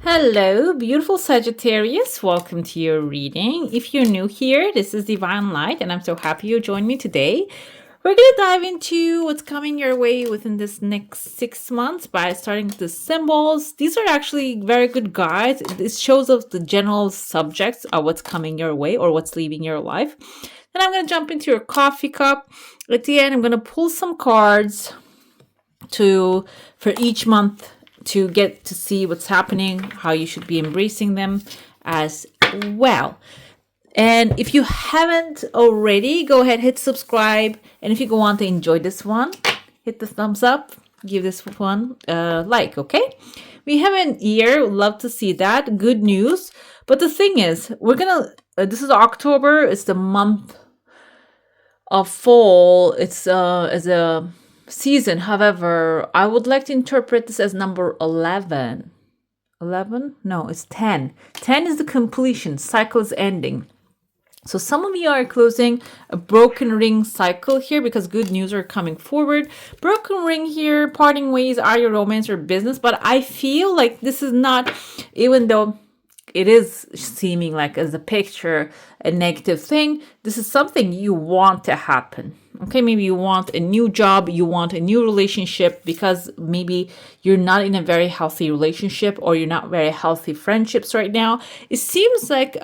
Hello, beautiful Sagittarius. Welcome to your reading. If you're new here, this is Divine Light, and I'm so happy you joined me today. We're going to dive into what's coming your way within this next 6 months by starting with the symbols. These are actually very good guides. It shows us the general subjects of what's coming your way or what's leaving your life. Then I'm going to jump into your coffee cup. At the end, I'm going to pull some cards for each month to get to see what's happening, how you should be embracing them as well. And if you haven't already, go ahead, hit subscribe. And if you go on to enjoy this one, hit the thumbs up, give this one a like, okay? We have an year, love to see that. Good news. But the thing is, this is October, it's the month of fall. It's as a season. However, I would like to interpret this as number 11. 11? No, it's 10. 10 is the completion. Cycle is ending. So some of you are closing a broken ring cycle here because good news are coming forward. Broken ring here, parting ways are your romance or business. But I feel like this is not, even though it is seeming like as a picture a negative thing, this is something you want to happen. Okay, maybe you want a new job, you want a new relationship because maybe you're not in a very healthy relationship or you're not very healthy friendships right now. It seems like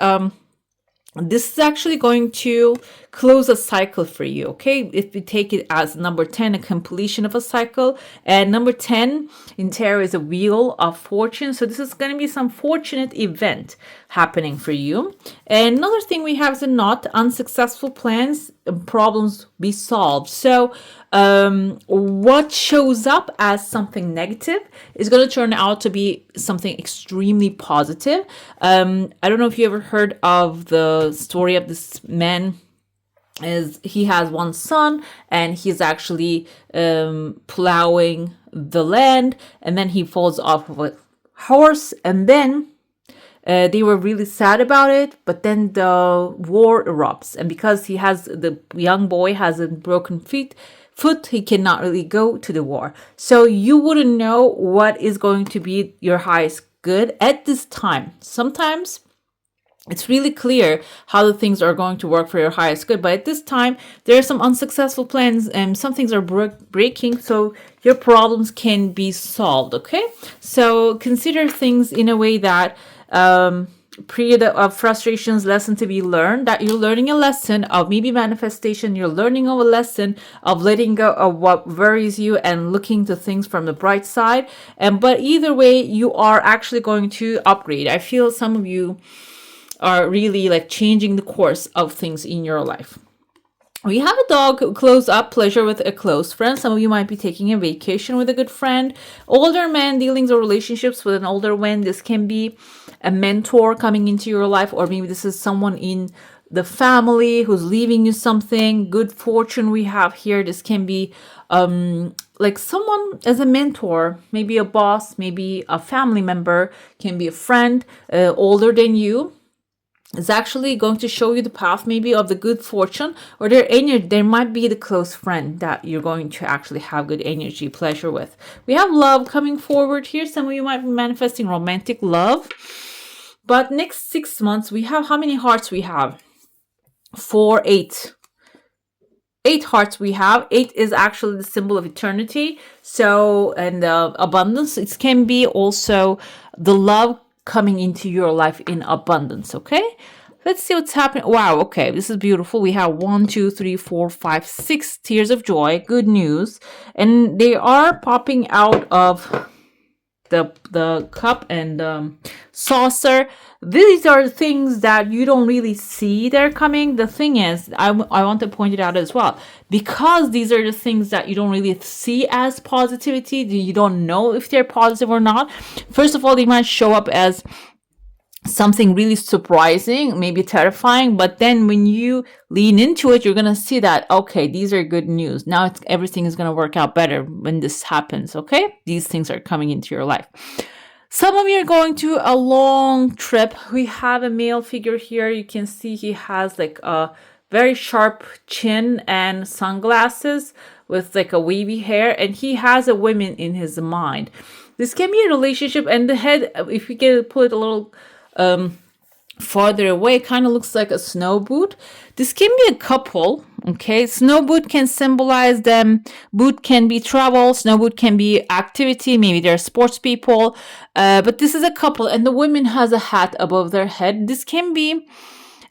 this is actually going to close a cycle for you, okay? If we take it as number 10, a completion of a cycle. And number 10 in tarot is a wheel of fortune. So this is going to be some fortunate event happening for you. And another thing we have is a knot, unsuccessful plans, problems be solved. So what shows up as something negative is going to turn out to be something extremely positive. I don't know if you ever heard of the story of this man. He has one son and he's actually plowing the land, and then he falls off of a horse, and then they were really sad about it, but then the war erupts, and because the young boy has a broken foot, he cannot really go to the war. So you wouldn't know what is going to be your highest good at this time. Sometimes it's really clear how the things are going to work for your highest good, but at this time there are some unsuccessful plans and some things are breaking, so your problems can be solved. Okay, so consider things in a way that period of frustrations, lesson to be learned, that you're learning a lesson of maybe manifestation, you're learning of a lesson of letting go of what worries you and looking to things from the bright side. But either way, you are actually going to upgrade. I feel some of you are really like changing the course of things in your life. We have a dog close up, pleasure with a close friend. Some of you might be taking a vacation with a good friend. Older man dealings or relationships with an older man. This can be a mentor coming into your life, or maybe this is someone in the family who's leaving you something. Good fortune we have here. This can be like someone as a mentor, maybe a boss, maybe a family member, can be a friend older than you. Is actually going to show you the path maybe of the good fortune, or there might be the close friend that you're going to actually have good energy, pleasure with. We have love coming forward here. Some of you might be manifesting romantic love. But next 6 months, we have how many hearts we have? 4, 8. 8 hearts we have. 8 is actually the symbol of eternity. So, and abundance. It can be also the love coming into your life in abundance. Okay, let's see what's happening. Wow, okay, this is beautiful. We have 1, 2, 3, 4, 5, 6 tears of joy, good news, and they are popping out of the cup and saucer. These are things that you don't really see they're coming. The thing is, I want to point it out as well, because these are the things that you don't really see as positivity. You don't know if they're positive or not. First of all, they might show up as something really surprising, maybe terrifying, but then when you lean into it, you're gonna see that, okay, these are good news. Now everything is gonna work out better when this happens. Okay, these things are coming into your life. Some of you are going to a long trip. We have a male figure here. You can see he has like a very sharp chin and sunglasses with like a wavy hair, and he has a woman in his mind. This can be a relationship, and the head, if we get pull it a little farther away, kind of looks like a snow boot. This can be a couple. Okay, snow boot can symbolize them. Boot can be travel. Snow boot can be activity. Maybe they're sports people. But this is a couple, and the woman has a hat above their head. This can be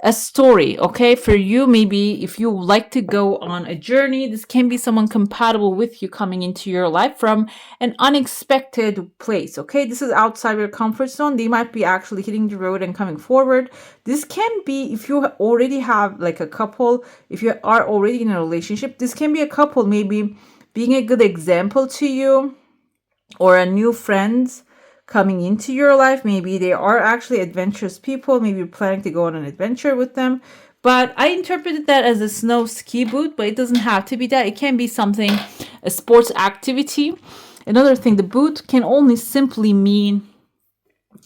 a story, okay, for you. Maybe if you like to go on a journey, this can be someone compatible with you coming into your life from an unexpected place, okay. This is outside your comfort zone. They might be actually hitting the road and coming forward. This can be if you already have like a couple, if you are already in a relationship, this can be a couple maybe being a good example to you, or a new friends coming into your life. Maybe they are actually adventurous people. Maybe you're planning to go on an adventure with them. But I interpreted that as a snow ski boot, but it doesn't have to be that. It can be something, a sports activity. Another thing, the boot can only simply mean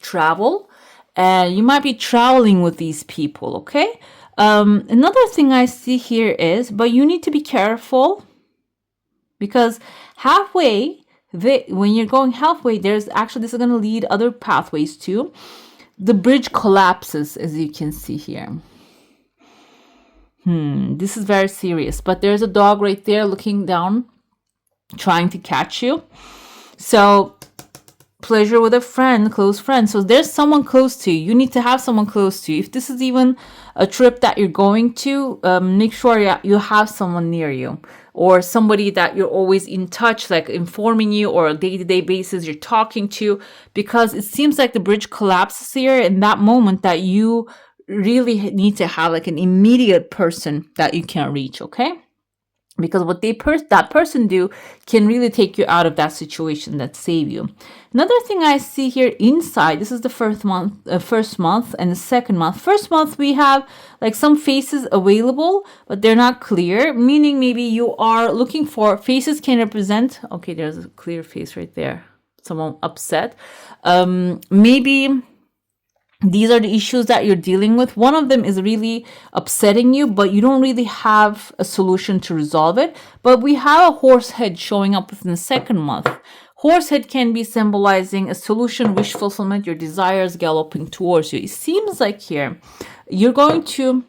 travel. And you might be traveling with these people, okay? Another thing I see here is, but you need to be careful, because halfway, when you're going halfway, there's actually, this is going to lead other pathways too. The bridge collapses, as you can see here. This is very serious, but there's a dog right there looking down, trying to catch you. So pleasure with a friend, close friend. So there's someone close to you. You need to have someone close to you. If this is even a trip that you're going to, make sure you have someone near you, or somebody that you're always in touch, like informing you, or a day-to-day basis you're talking to, because it seems like the bridge collapses here in that moment, that you really need to have like an immediate person that you can reach, okay? Because what that person do can really take you out of that situation, that save you. Another thing I see here inside, this is the first month and the second month. First month, we have like some faces available, but they're not clear, meaning maybe you are looking for, faces can represent, okay, there's a clear face right there, someone upset. Maybe these are the issues that you're dealing with. One of them is really upsetting you, but you don't really have a solution to resolve it. But we have a horse head showing up within the second month. Horse head can be symbolizing a solution, wish fulfillment, your desires galloping towards you. It seems like here you're going to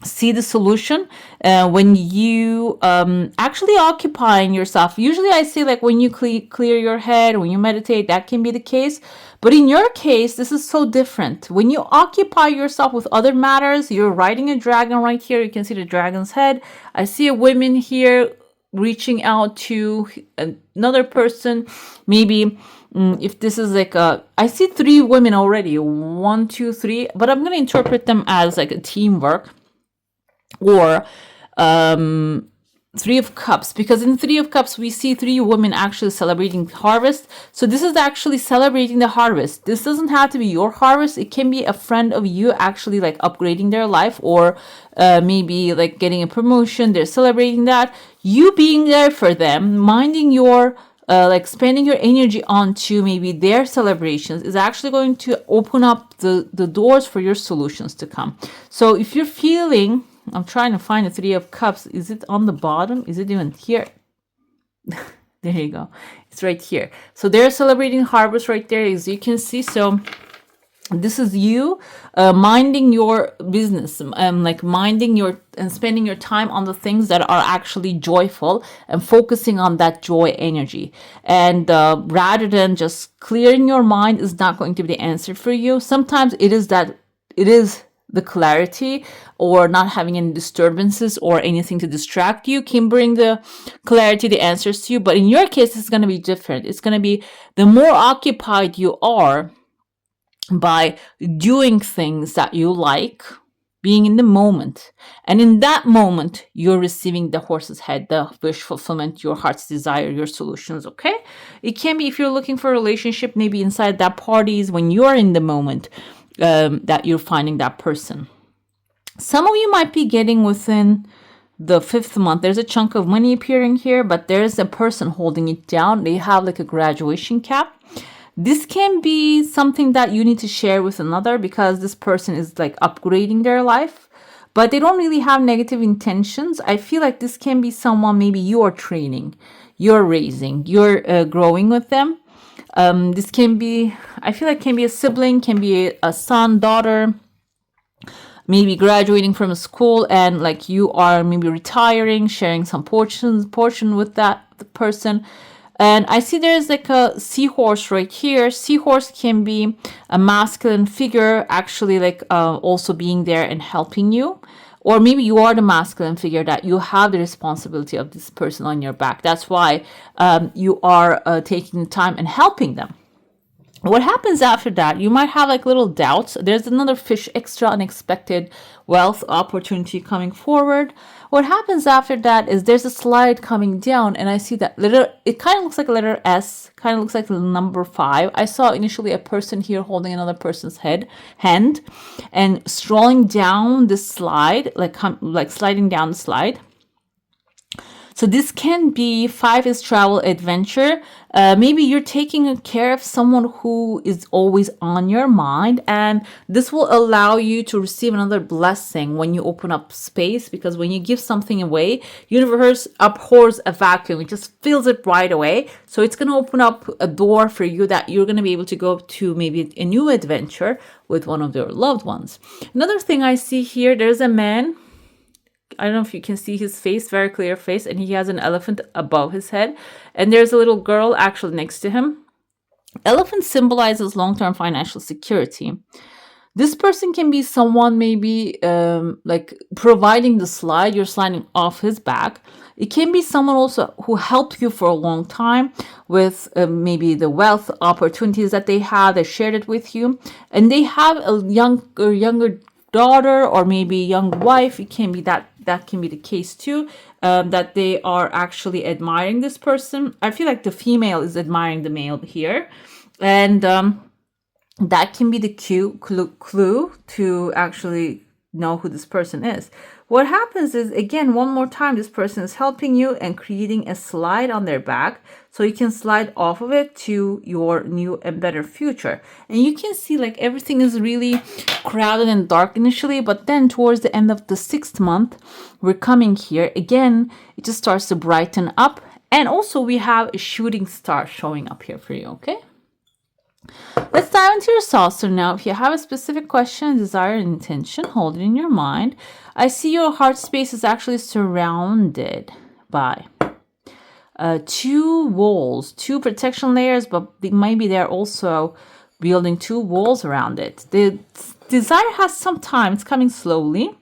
see the solution when you actually occupying yourself. Usually I say like when you clear your head, when you meditate, that can be the case. But in your case, this is so different. When you occupy yourself with other matters, you're riding a dragon right here. You can see the dragon's head. I see a woman here reaching out to another person. Maybe if this is like I see 3 women already. 1, 2, 3. But I'm going to interpret them as like a teamwork. Or 3 of Cups, because in 3 of Cups we see 3 women actually celebrating harvest. So this is actually celebrating the harvest. This doesn't have to be your harvest. It can be a friend of you actually like upgrading their life, or maybe like getting a promotion. They're celebrating that. You being there for them, minding your like spending your energy onto maybe their celebrations, is actually going to open up the doors for your solutions to come. So if you're feeling, I'm trying to find the 3 of Cups. Is it on the bottom? Is it even here? There you go. It's right here. So they're celebrating harvest right there, as you can see. So this is you minding your business, like minding your and spending your time on the things that are actually joyful, and focusing on that joy energy. And rather than just clearing your mind is not going to be the answer for you. Sometimes it is the clarity, or not having any disturbances or anything to distract you can bring the clarity, the answers to you. But in your case, it's going to be different. It's going to be the more occupied you are by doing things that you like, being in the moment. And in that moment, you're receiving the horse's head, the wish fulfillment, your heart's desire, your solutions, okay? It can be if you're looking for a relationship, maybe inside that party is when you're in the moment that you're finding that person. Some of you might be getting within the 5th month. There's a chunk of money appearing here, but there's a person holding it down. They have like a graduation cap. This can be something that you need to share with another, because this person is like upgrading their life, but they don't really have negative intentions. I feel like this can be someone maybe you're training, you're raising, you're growing with them. This can be, I feel like, can be a sibling, can be a son, daughter, maybe graduating from a school, and like you are maybe retiring, sharing some portion with that person. And I see there's like a seahorse right here. Seahorse can be a masculine figure, actually, like also being there and helping you. Or maybe you are the masculine figure, that you have the responsibility of this person on your back. That's why you are taking the time and helping them. What happens after that? You might have like little doubts. There's another fish, extra unexpected wealth opportunity coming forward. What happens after that is there's a slide coming down, and I see that letter. It kind of looks like a letter S, kind of looks like the number 5. I saw initially a person here holding another person's hand, and strolling down the slide, like sliding down the slide. So this can be 5 is travel, adventure. Maybe you're taking care of someone who is always on your mind, and this will allow you to receive another blessing when you open up space, because when you give something away, universe abhors a vacuum. It just fills it right away. So it's going to open up a door for you that you're going to be able to go to maybe a new adventure with one of your loved ones. Another thing I see here, there's a man. I don't know if you can see his face, very clear face, and he has an elephant above his head. And there's a little girl actually next to him. Elephant symbolizes long-term financial security. This person can be someone maybe like providing the slide, you're sliding off his back. It can be someone also who helped you for a long time with maybe the wealth opportunities that they have, they shared it with you. And they have a younger daughter, or maybe young wife. It can be that can be the case too, that they are actually admiring this person. I feel like the female is admiring the male here, and that can be the clue to actually know who this person is. What happens is, again, one more time, this person is helping you and creating a slide on their back, so you can slide off of it to your new and better future. And you can see like everything is really crowded and dark initially, but then towards the end of the 6th month, we're coming here again, it just starts to brighten up. And also we have a shooting star showing up here for you. Okay, let's dive into your saucer now. If you have a specific question, desire, and intention, hold it in your mind. I see your heart space is actually surrounded by 2 walls, 2 protection layers, but maybe they're also building 2 walls around it. The desire has some time. It's coming slowly.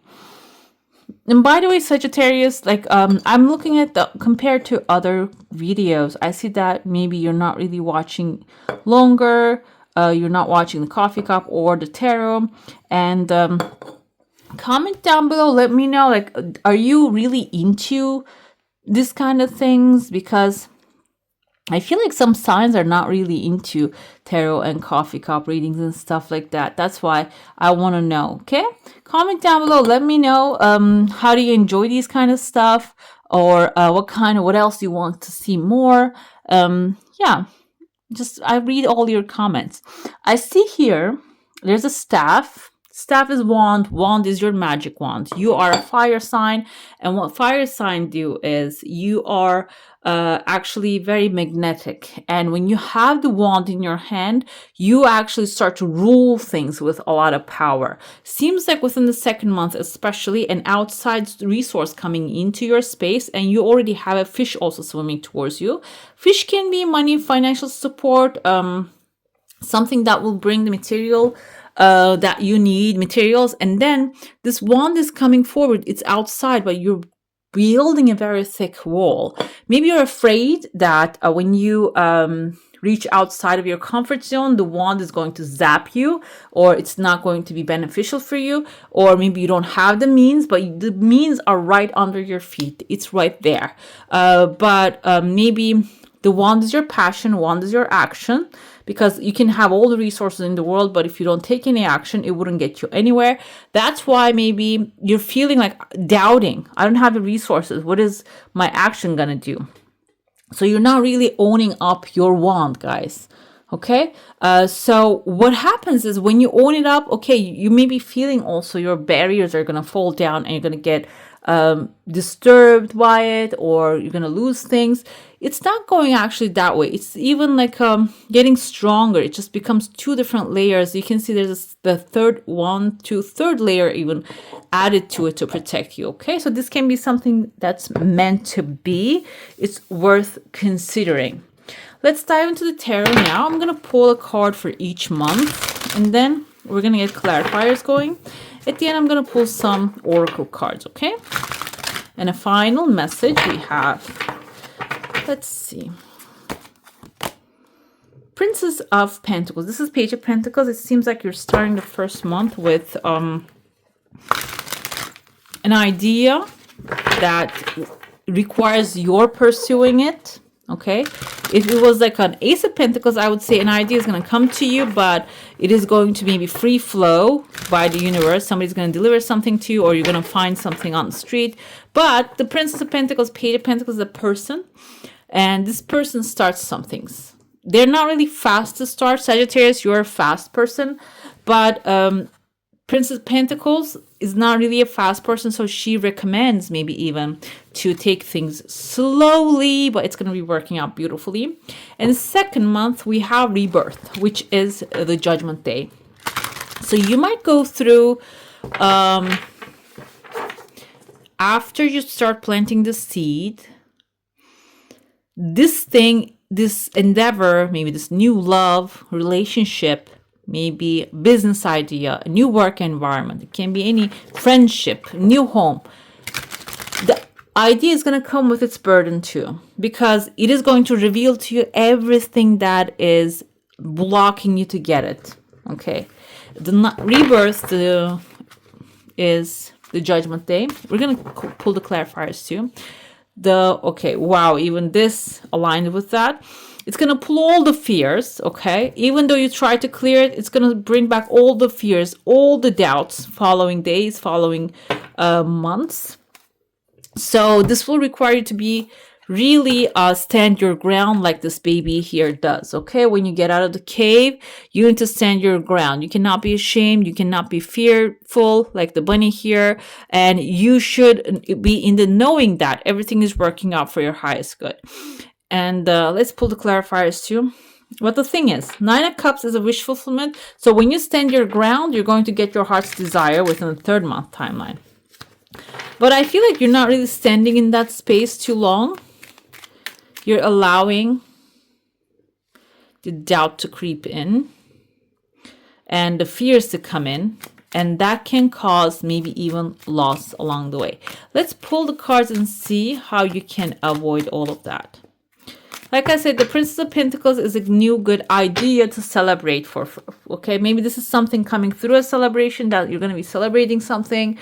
And by the way, Sagittarius, like I'm looking at compared to other videos, I see that maybe you're not really watching longer. You're not watching the coffee cup or the tarot. And comment down below. Let me know, like, are you really into this kind of things? Because I feel like some signs are not really into tarot and coffee cup readings and stuff like that. That's why I want to know. Okay, comment down below. Let me know how do you enjoy these kind of stuff, or what else you want to see more. Yeah, just I read all your comments. I see here there's a staff. Staff is wand. Wand is your magic wand. You are a fire sign. And what fire sign do is you are actually very magnetic. And when you have the wand in your hand, you actually start to rule things with a lot of power. Seems like within the 2nd month, especially, an outside resource coming into your space, and you already have a fish also swimming towards you. Fish can be money, financial support, something that will bring the material that you need, materials. And then this wand is coming forward. It's outside, but you're building a very thick wall. Maybe you're afraid that when you reach outside of your comfort zone, the wand is going to zap you, or it's not going to be beneficial for you, or maybe you don't have the means, but the means are right under your feet. It's right there. But maybe the wand is your passion, wand is your action. Because you can have all the resources in the world, but if you don't take any action, it wouldn't get you anywhere. That's why maybe you're feeling like doubting. I don't have the resources. What is my action going to do? So you're not really owning up your wand, guys. Okay. So what happens is when you own it up, okay, you may be feeling also your barriers are going to fall down, and you're going to get disturbed by it, or you're going to lose things. It's not going actually that way. It's even like getting stronger. It just becomes two different layers. You can see there's the third layer even added to it to protect you. Okay, so this can be something that's meant to be. It's worth considering. Let's dive into the tarot now. I'm going to pull a card for each month, and then we're going to get clarifiers going. At the end, I'm going to pull some oracle cards, okay? And a final message we have. Let's see. Princess of Pentacles. This is Page of Pentacles. It seems like you're starting the first month with an idea that requires your pursuing it. Okay, if it was like an Ace of Pentacles, I would say an idea is going to come to you, but it is going to maybe free flow by the universe. Somebody's going to deliver something to you, or you're going to find something on the street. But the Princess of Pentacles, Page of Pentacles is a person, and this person starts some things. They're not really fast to start. Sagittarius, you're a fast person, but Princess of Pentacles is not really a fast person, so she recommends maybe even to take things slowly, but it's going to be working out beautifully. And the second month, we have Rebirth, which is the Judgment Day. So you might go through, after you start planting the seed, this endeavor, maybe this new love, relationship, maybe business idea, a new work environment. It can be any friendship, new home. The idea is going to come with its burden too, because it is going to reveal to you everything that is blocking you to get it. Okay. The rebirth is the Judgment Day. We're going to pull the clarifiers too. Okay, wow, even this aligned with that. It's going to pull all the fears, okay? Even though you try to clear it, it's going to bring back all the fears, all the doubts following days, following months. So this will require you to be really stand your ground like this baby here does, okay? When you get out of the cave, you need to stand your ground. You cannot be ashamed. You cannot be fearful like the bunny here. And you should be in the knowing that everything is working out for your highest good. And let's pull the clarifiers too. What the thing is, Nine of Cups is a wish fulfillment. So when you stand your ground, you're going to get your heart's desire within the third month timeline. But I feel like you're not really standing in that space too long. You're allowing the doubt to creep in and the fears to come in. And that can cause maybe even loss along the way. Let's pull the cards and see how you can avoid all of that. Like I said, the Princess of Pentacles is a new good idea to celebrate for. Okay, maybe this is something coming through a celebration that you're going to be celebrating something,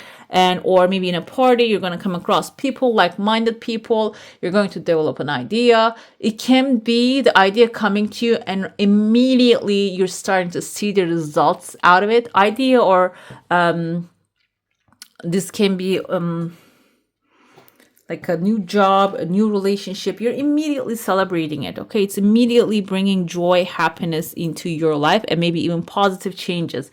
or maybe in a party you're going to come across people, like-minded people. You're going to develop an idea. It can be the idea coming to you, and immediately you're starting to see the results out of it. Idea, or this can be like a new job, a new relationship. You're immediately celebrating it, okay? It's immediately bringing joy, happiness into your life, and maybe even positive changes.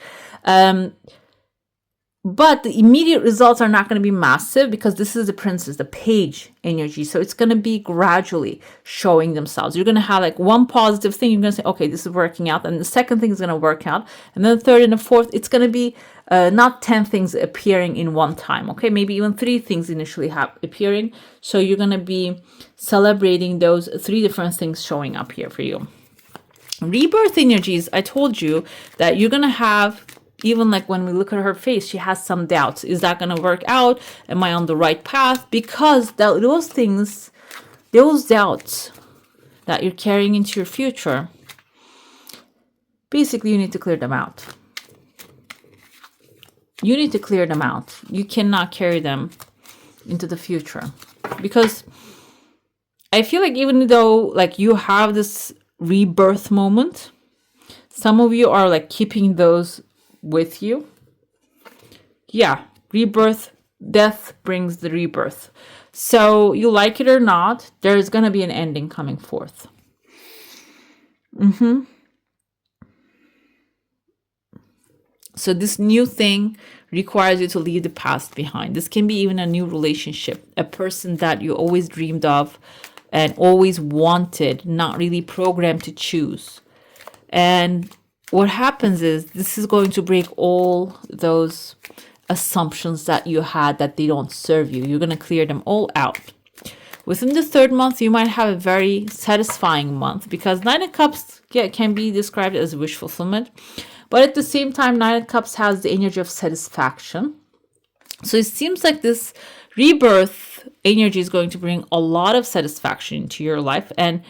But the immediate results are not going to be massive, because this is the Princess, the Page energy. So it's going to be gradually showing themselves. You're going to have like one positive thing. You're going to say, okay, this is working out. And the second thing is going to work out. And then the third and the fourth, it's going to be not 10 things appearing in one time. Okay, maybe even 3 things initially appearing. So you're going to be celebrating those 3 different things showing up here for you. Rebirth energies, I told you that you're going to have, even like when we look at her face, she has some doubts. Is that going to work out? Am I on the right path? Because those things, those doubts that you're carrying into your future, basically you need to clear them out. You need to clear them out. You cannot carry them into the future, because I feel like even though like you have this rebirth moment, some of you are like keeping those with you. Yeah, rebirth, death brings the rebirth. So you like it or not, there's going to be an ending coming forth. So this new thing requires you to leave the past behind. This can be even a new relationship, a person that you always dreamed of and always wanted, not really programmed to choose. And what happens is this is going to break all those assumptions that you had that they don't serve you. You're going to clear them all out. Within the third month, you might have a very satisfying month because Nine of Cups can be described as wish fulfillment. But at the same time, Nine of Cups has the energy of satisfaction. So it seems like this rebirth energy is going to bring a lot of satisfaction into your life. And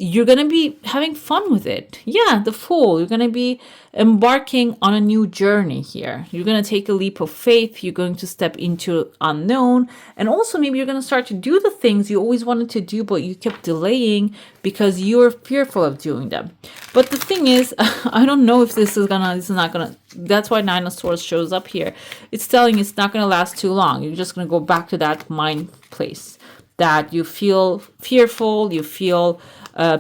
you're going to be having fun with it. Yeah, the Fool. You're going to be embarking on a new journey here. You're going to take a leap of faith. You're going to step into unknown. And also maybe you're going to start to do the things you always wanted to do, but you kept delaying because you're fearful of doing them. But the thing is, I don't know if this is not going to, that's why Nine of Swords shows up here. It's telling you it's not going to last too long. You're just going to go back to that mind place that you feel fearful, you feel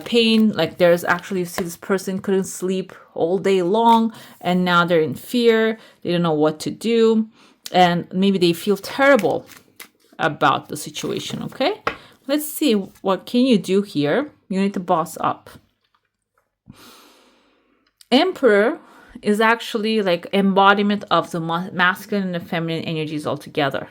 pain, like there's actually, you see this person couldn't sleep all day long and now they're in fear, they don't know what to do, and maybe they feel terrible about the situation. Okay, let's see, what can you do here? You need to boss up. Emperor is actually like embodiment of the masculine and the feminine energies altogether.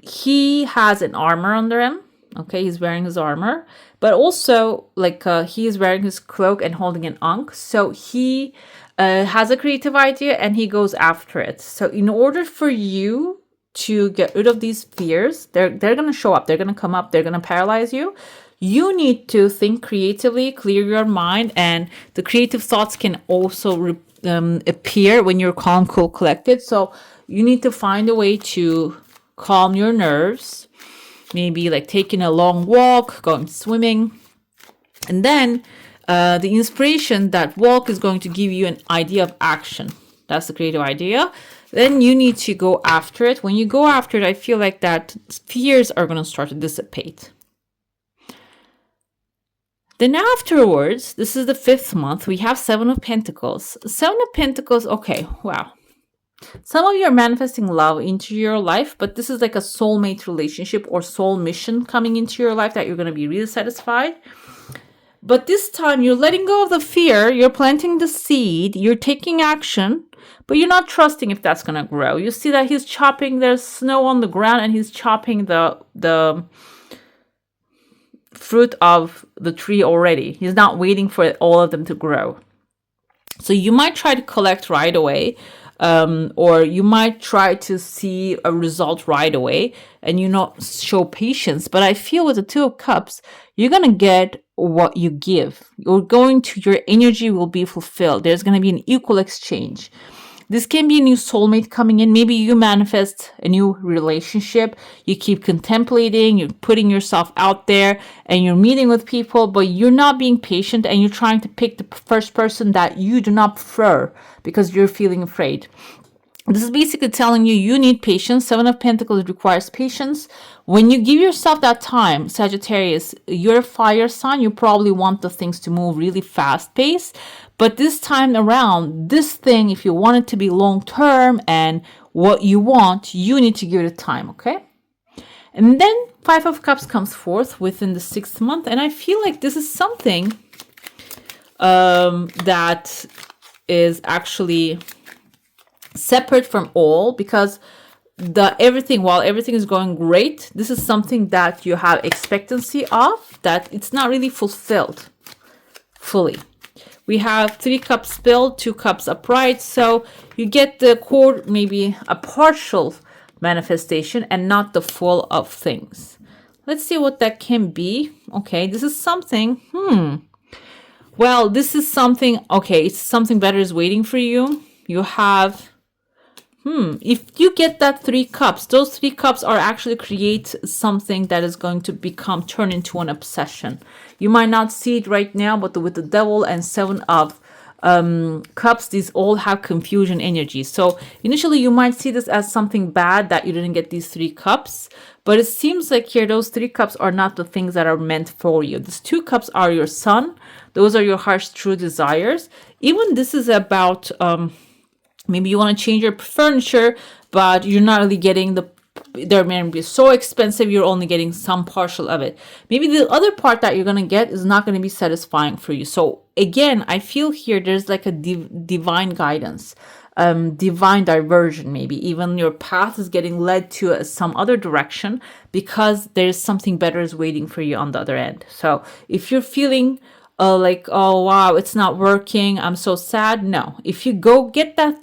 He has an armor under him. Okay, he's wearing his armor, but also like he is wearing his cloak and holding an ankh. So he has a creative idea and he goes after it. So in order for you to get rid of these fears, they're going to show up, they're going to come up, they're going to paralyze you. You need to think creatively, clear your mind, and the creative thoughts can also appear when you're calm, cool, collected. So you need to find a way to calm your nerves, maybe like taking a long walk, going swimming. And then the inspiration, that walk is going to give you an idea of action. That's the creative idea. Then you need to go after it. When you go after it, I feel like that fears are going to start to dissipate. Then afterwards, this is the 5th month, we have 7 of Pentacles. 7 of Pentacles, okay, wow. Some of you are manifesting love into your life, but this is like a soulmate relationship or soul mission coming into your life that you're going to be really satisfied. But this time you're letting go of the fear, you're planting the seed, you're taking action, but you're not trusting if that's going to grow. You see that he's chopping, there's snow on the ground and he's chopping the fruit of the tree already. He's not waiting for all of them to grow. So you might try to collect right away, or you might try to see a result right away and you not show patience. But I feel with the 2 of Cups, you're going to get what you give. Your energy will be fulfilled. There's going to be an equal exchange. This can be a new soulmate coming in. Maybe you manifest a new relationship. You keep contemplating, you're putting yourself out there and you're meeting with people, but you're not being patient and you're trying to pick the first person that you do not prefer because you're feeling afraid. This is basically telling you you need patience. 7 of Pentacles requires patience. When you give yourself that time, Sagittarius, you're a fire sign. You probably want the things to move really fast paced. But this time around, this thing, if you want it to be long term and what you want, you need to give it time, okay? And then 5 of Cups comes forth within the 6th month. And I feel like this is something that is actually separate from all, because while everything is going great, this is something that you have expectancy of, that it's not really fulfilled fully. We have 3 cups spilled, 2 cups upright, so you get the core, maybe a partial manifestation and not the full of things. Let's see what that can be. Okay, this is something, well, this is something, okay, it's something better is waiting for you. You have if you get that 3 cups, those 3 cups are actually create something that is going to turn into an obsession. You might not see it right now, but with the Devil and 7 of Cups, these all have confusion energy. So initially you might see this as something bad that you didn't get these 3 cups, but it seems like here those 3 cups are not the things that are meant for you. These 2 cups are your sun. Those are your heart's true desires. Even this is about maybe you want to change your furniture, but you're not really getting they're going to be so expensive, you're only getting some partial of it. Maybe the other part that you're going to get is not going to be satisfying for you. So again, I feel here there's like a divine guidance, divine diversion. Maybe even your path is getting led to some other direction because there's something better is waiting for you on the other end. So if you're feeling like, oh wow, it's not working, I'm so sad, no. If you go get that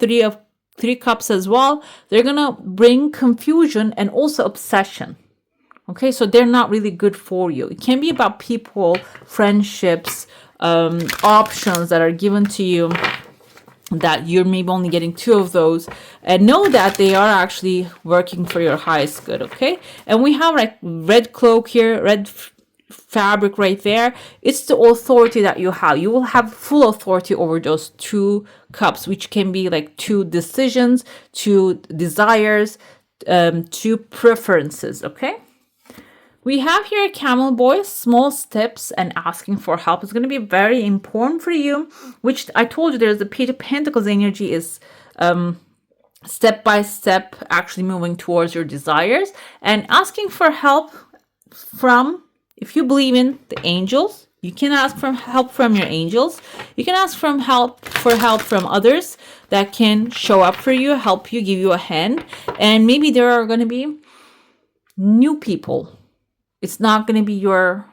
three cups as well, they're gonna bring confusion and also obsession. Okay, so they're not really good for you. It can be about people, friendships, options that are given to you, that you're maybe only getting 2 of those, and know that they are actually working for your highest good. Okay, and we have like red cloak here, red fabric right there. It's the authority that you have. You will have full authority over those 2 cups, which can be like 2 decisions, 2 desires, 2 preferences. Okay, we have here a camel boy. Small steps and asking for help is going to be very important for you, which I told you there's the Page of Pentacles energy is step by step actually moving towards your desires, and asking for help from, if you believe in the angels, you can ask for help from your angels. You can ask for help from others that can show up for you, help you, give you a hand. And maybe there are going to be new people. It's not going to be your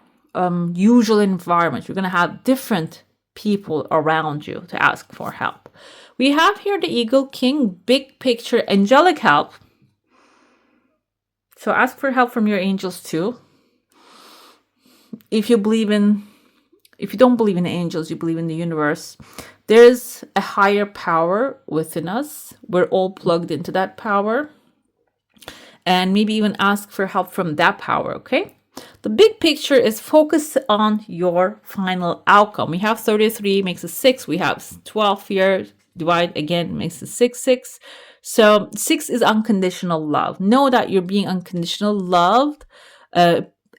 usual environment. You're going to have different people around you to ask for help. We have here the Eagle King, big picture, angelic help. So ask for help from your angels too. If you don't believe in angels, you believe in the universe, there's a higher power within us. We're all plugged into that power. And maybe even ask for help from that power, okay? The big picture is focus on your final outcome. We have 33 makes a 6. We have 12 here. Divide again makes a 6. So 6 is unconditional love. Know that you're being unconditional loved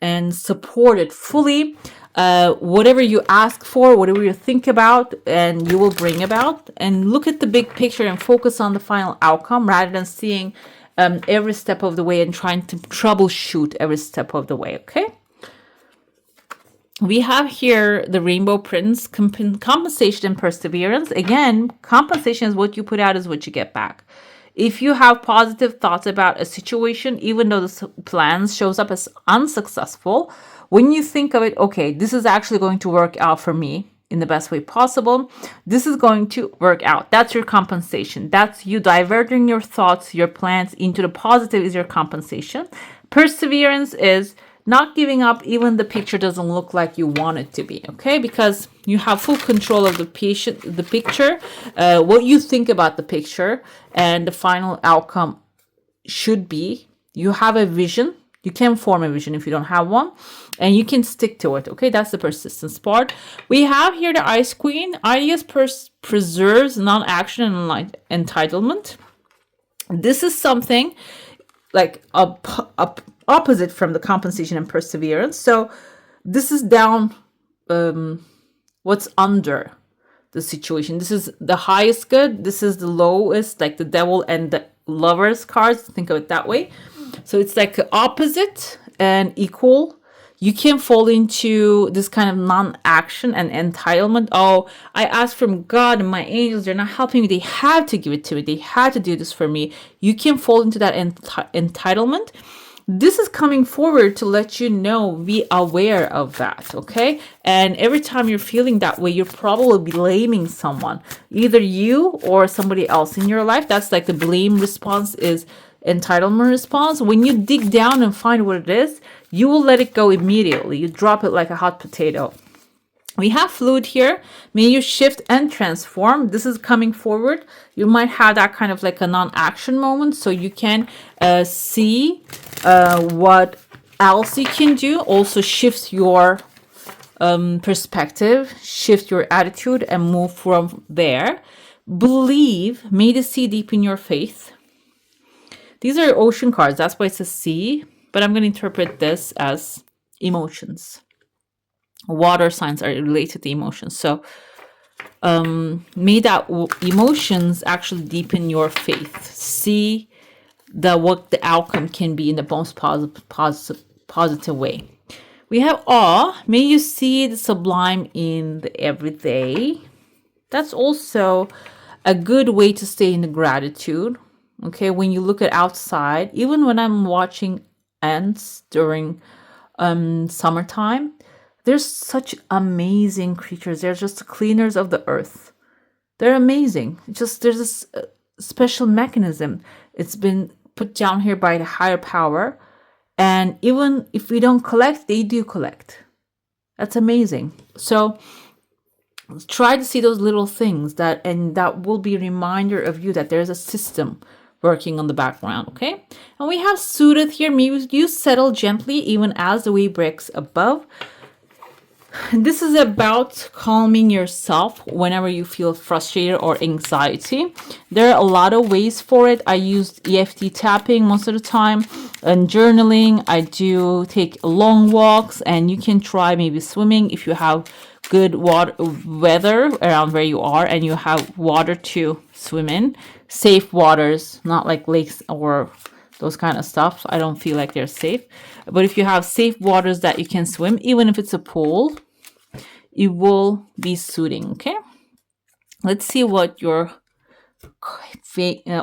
and supported fully. Whatever you ask for, whatever you think about, and you will bring about. And look at the big picture and focus on the final outcome rather than seeing every step of the way and trying to troubleshoot every step of the way. Okay, we have here the Rainbow Prince, compensation and perseverance. Again, compensation is what you put out is what you get back. If you have positive thoughts about a situation, even though the plan shows up as unsuccessful, when you think of it, okay, this is actually going to work out for me in the best way possible. This is going to work out. That's your compensation. That's you diverting your thoughts, your plans into the positive is your compensation. Perseverance is not giving up even the picture doesn't look like you want it to be, okay? Because you have full control of the picture, what you think about the picture, and the final outcome should be you have a vision. You can form a vision if you don't have one, and you can stick to it, okay? That's the persistence part. We have here the Ice Queen. Ideas preserves non-action and entitlement. This is something like opposite from the compensation and perseverance. So this is down what's under the situation. This is the highest good. This is the lowest, like the Devil and the Lovers cards. Think of it that way. So it's like opposite and equal. You can fall into this kind of non-action and entitlement. Oh, I asked from God and my angels, they're not helping me. They had to give it to me. They had to do this for me. You can fall into that entitlement. This is coming forward to let you know, be aware of that, okay? And every time you're feeling that way, you're probably blaming someone, either you or somebody else in your life. That's like the blame response is entitlement response. When you dig down and find what it is, you will let it go immediately. You drop it like a hot potato. We have fluid here. May you shift and transform. This is coming forward. You might have that kind of like a non-action moment, so you can see what else you can do. Also shift your perspective, shift your attitude, and move from there. Believe. May the sea deepen your faith. These are ocean cards. That's why it's a sea. But I'm going to interpret this as emotions. Water signs are related to emotions. So may that emotions actually deepen your faith. See what the outcome can be in the most positive way. We have awe. May you see the sublime in the everyday. That's also a good way to stay in the gratitude. Okay, when you look at outside, even when I'm watching ants during summertime, there's such amazing creatures. They're just the cleaners of the earth. They're amazing. Just there's this special mechanism. It's been put down here by the higher power. And even if we don't collect, they do collect. That's amazing. So try to see those little things that will be a reminder of you that there's a system working on the background. Okay. And we have soothed here. Maybe you settle gently even as the wave breaks above. This is about calming yourself whenever you feel frustrated or anxiety. There are a lot of ways for it. I use EFT tapping most of the time, and journaling. I do take long walks, and you can try maybe swimming if you have good weather around where you are and you have water to swim in. Safe waters, not like lakes or those kind of stuff. I don't feel like they're safe. But if you have safe waters that you can swim, even if it's a pool, it will be soothing. Okay. Let's see what your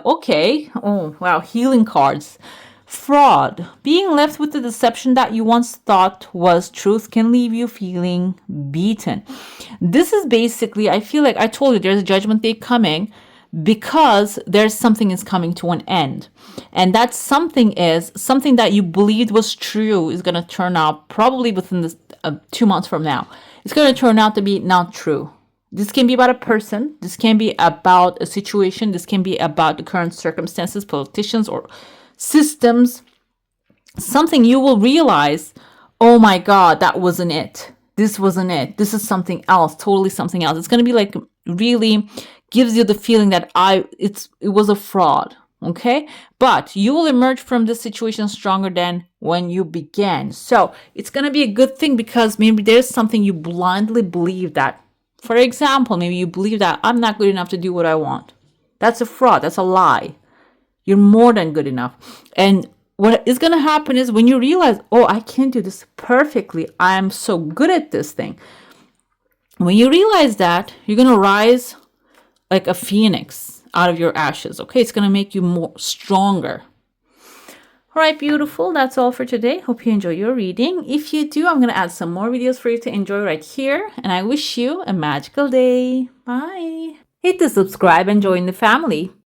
okay. Oh, wow. Healing cards. Fraud. Being left with the deception that you once thought was truth can leave you feeling beaten. This is basically, I feel like I told you there's a judgment day coming, because there's something is coming to an end. And that something is something that you believed was true is going to turn out probably within this 2 months from now. It's going to turn out to be not true. This can be about a person. This can be about a situation. This can be about the current circumstances, politicians, or systems. Something you will realize, oh my God, that wasn't it. This wasn't it. This is something else, totally something else. It's going to be like really gives you the feeling that it was a fraud. Okay, but you will emerge from this situation stronger than when you began. So it's going to be a good thing, because maybe there's something you blindly believe that. For example, maybe you believe that I'm not good enough to do what I want. That's a fraud. That's a lie. You're more than good enough. And what is going to happen is when you realize, oh, I can do this perfectly. I am so good at this thing. When you realize that, you're going to rise like a phoenix out of your ashes. Okay, it's going to make you more stronger. All right, beautiful. That's all for today. Hope you enjoy your reading. If you do, I'm going to add some more videos for you to enjoy right here. And I wish you a magical day. Bye. Hit the subscribe and join the family.